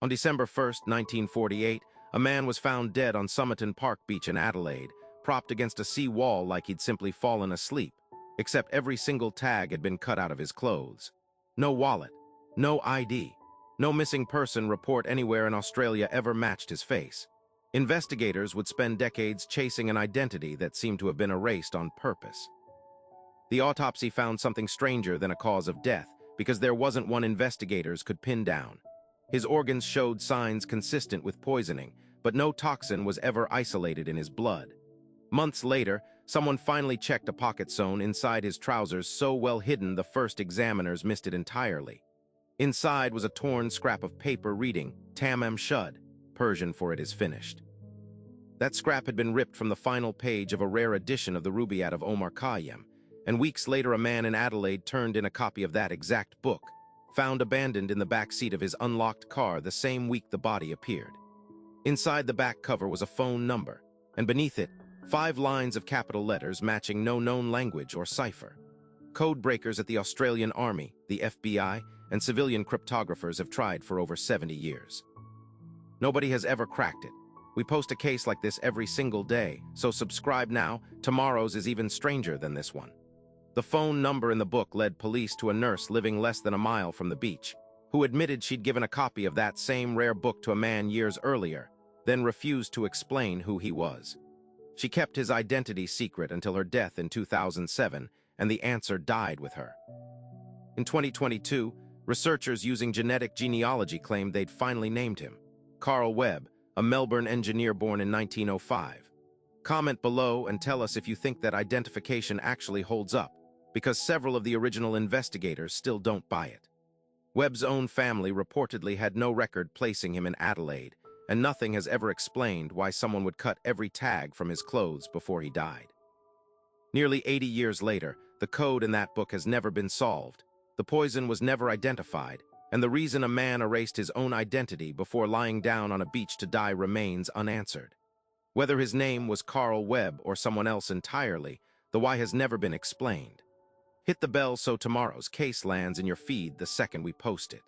On December 1st, 1948, a man was found dead on Somerton Park Beach in Adelaide, propped against a sea wall like he'd simply fallen asleep, except every single tag had been cut out of his clothes. No wallet, no ID, no missing person report anywhere in Australia ever matched his face. Investigators would spend decades chasing an identity that seemed to have been erased on purpose. The autopsy found something stranger than a cause of death, because there wasn't one investigators could pin down. His organs showed signs consistent with poisoning, but no toxin was ever isolated in his blood. Months later, someone finally checked a pocket sewn inside his trousers so well hidden the first examiners missed it entirely. Inside was a torn scrap of paper reading, Tamam Shud, Persian for it is finished. That scrap had been ripped from the final page of a rare edition of the Rubaiyat of Omar Khayyam, and weeks later a man in Adelaide turned in a copy of that exact book, found abandoned in the back seat of his unlocked car the same week the body appeared. Inside the back cover was a phone number, and beneath it, 5 lines of capital letters matching no known language or cipher. Code breakers at the Australian Army, the FBI, and civilian cryptographers have tried for over 70 years. Nobody has ever cracked it. We post a case like this every single day, so subscribe now. Tomorrow's is even stranger than this one. The phone number in the book led police to a nurse living less than a mile from the beach, who admitted she'd given a copy of that same rare book to a man years earlier, then refused to explain who he was. She kept his identity secret until her death in 2007, and the answer died with her. In 2022, researchers using genetic genealogy claimed they'd finally named him, Carl Webb, a Melbourne engineer born in 1905. Comment below and tell us if you think that identification actually holds up, because several of the original investigators still don't buy it. Webb's own family reportedly had no record placing him in Adelaide, and nothing has ever explained why someone would cut every tag from his clothes before he died. Nearly 80 years later, the code in that book has never been solved, the poison was never identified, and the reason a man erased his own identity before lying down on a beach to die remains unanswered. Whether his name was Carl Webb or someone else entirely, the why has never been explained. Hit the bell so tomorrow's case lands in your feed the second we post it.